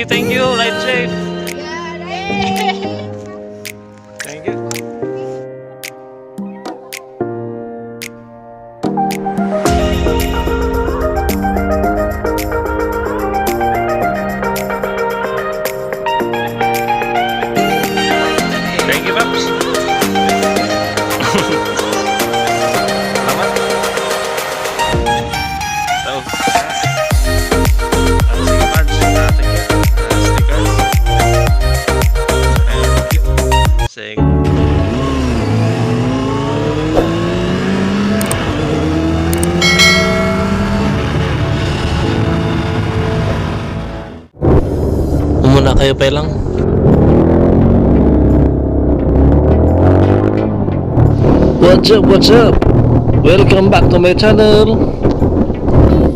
Thank you. Ride safe. Thank you. Thank you, Paps. Salamat. So, sige, Pards. Natin yan. Sticker. Thank you. Sige. Muna kayo pa lang. What's up? Welcome back to my channel.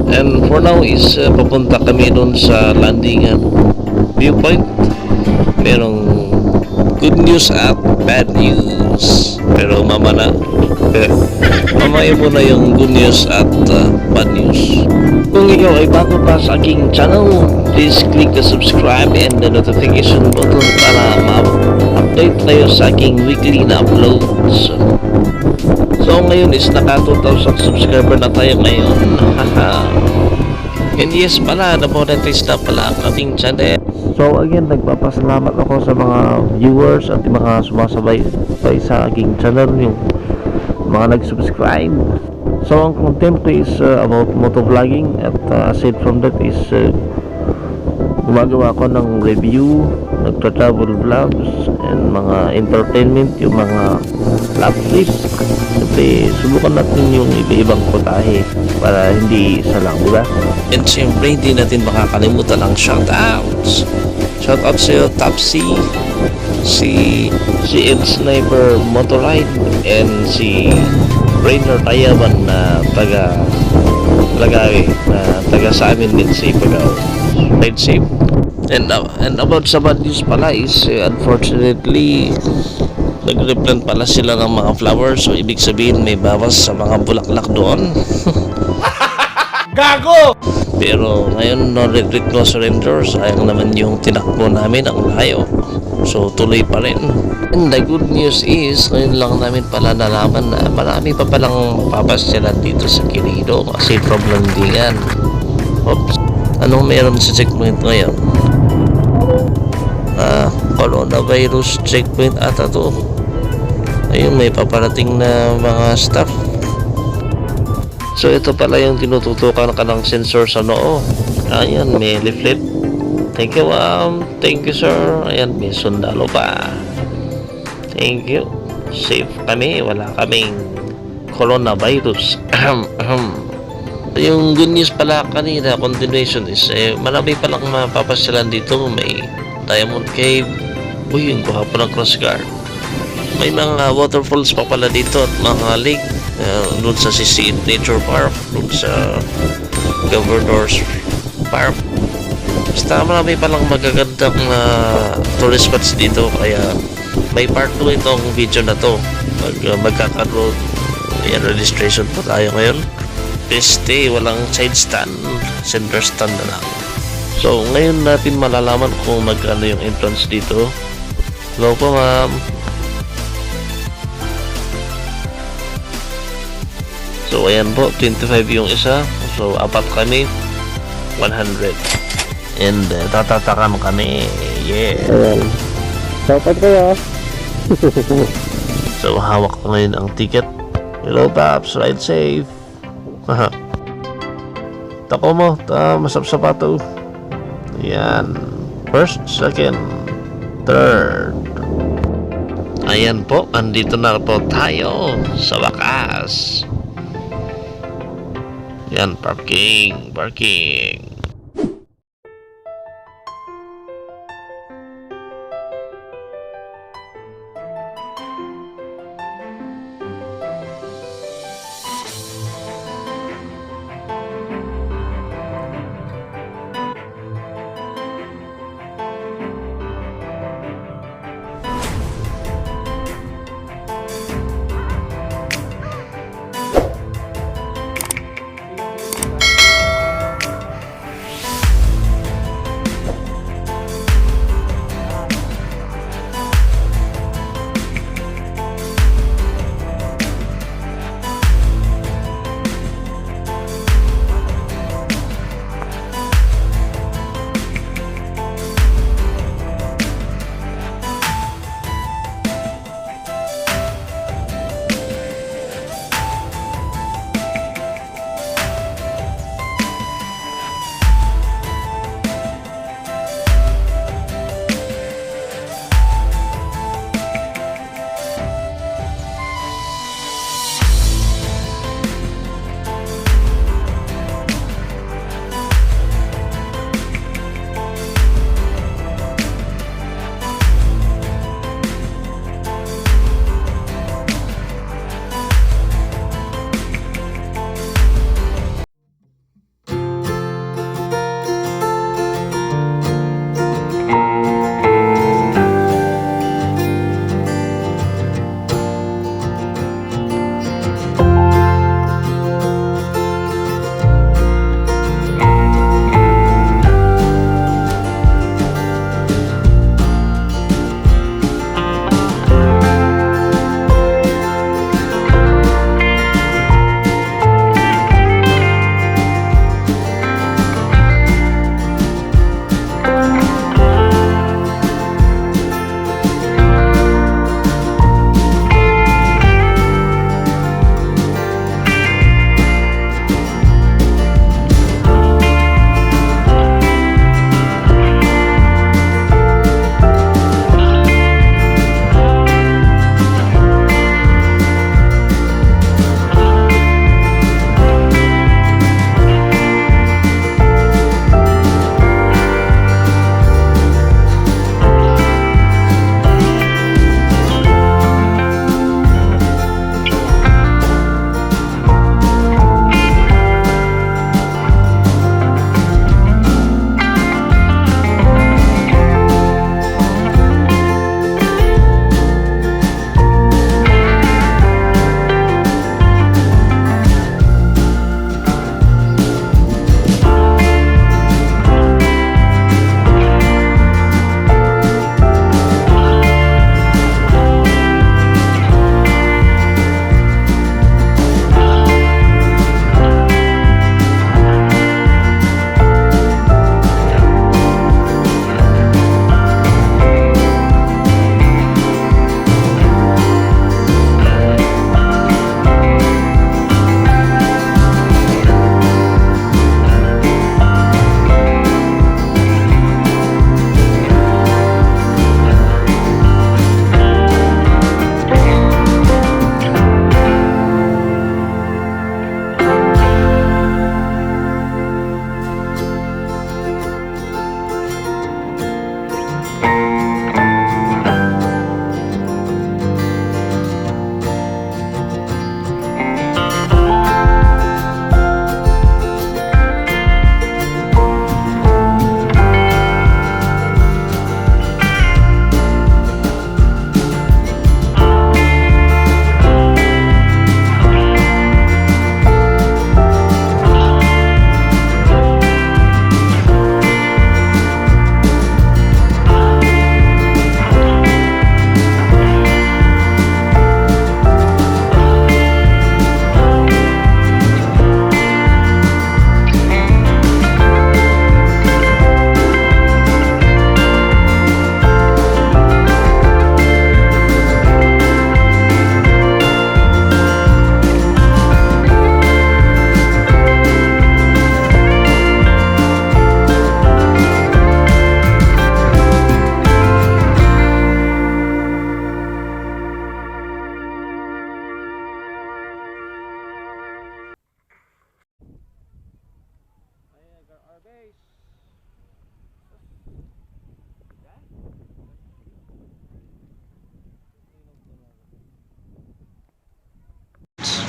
And for now is papunta kami dun sa Landingan Viewpoint. Merong good news at bad news. Pero mamaya muna yung good news at bad news. Kung ikaw ay bago pa sa aking channel, please click the subscribe and the notification button para ma-update tayo sa aking weekly na uploads. So ngayon is naka 2,000 subscriber na tayo ngayon. And yes pala, na-monetize na pala ang ating channel. So again, nagpapasalamat ako sa mga viewers at yung mga sumasabay sa aking channel, yung mga nag-subscribe. So ang content ko is about motovlogging at aside from that is gumagawa ko ng review, nagtra-travel vlogs and mga entertainment, yung mga lap trip. Siyempre subukan natin yung iba-ibang putahe para hindi isa lang, diba? And siyempre hindi natin makakalimutan ang shoutouts. Shoutout sa Topsy, si Ed Sniper Motorride and si Rainer Tayaban na taga Lagawi, na taga sa amin din si Bago. Ride safe. And about sa bad news pala is unfortunately nag-replant pala sila ng mga flowers, so ibig sabihin may bawas sa mga bulaklak doon. Gago! Pero ngayon no retreat no surrender, sayang naman yung tinakbo namin ang layo, so tuloy pa rin. And the good news is ngayon lang namin pala nalaman na marami pa palang mapapasyalan dito sa Quirino kasi from Landingan. Oops, anong meron sa checkpoint ngayon? Coronavirus checkpoint ata to. Ayun, may paparating na mga staff. So ito pala yung tinututukan ka ng sensor sa noo. Ayan, may leaflet. Thank you thank you sir. Ayan, may sundalo pa. Thank you. Safe kami, wala kaming coronavirus. Yung good news pala kanina, continuation is marami palang mapapasyalan dito. May Diamond Cave. Uy, yung kuha pa ng cross guard. May mga waterfalls pa pala dito at mga lake. Doon sa CC Nature Park, doon sa Governor's Park. Basta marami palang magagandang tourist spots dito, kaya may part 2 itong video na to. Magkakaroon, ayan, registration po tayo ngayon. Peste, walang side stand, center stand na lang. So ngayon natin malalaman kung magkano yung entrance dito. Hello po ma'am. So ayan po, 25 yung isa. So apat kami, 100. And tatatakam kami. Yeah. Ayan. Dapat kayo. So hawak ko ngayon ang ticket. Hello Paps, ride safe. Tako mo, masap-sapato. Ayan. First, second, third. Ayan po, andito na po tayo sa wakas. Yan, parking.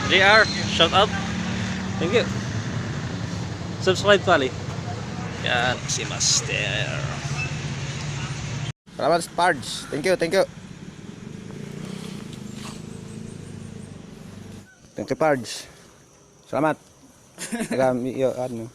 JR, shout out. Thank you. Subscribe pali. Yan, si Master. Salamat, Pards. Thank you, thank you. Thank you, Pards. Salamat. Yo, ano.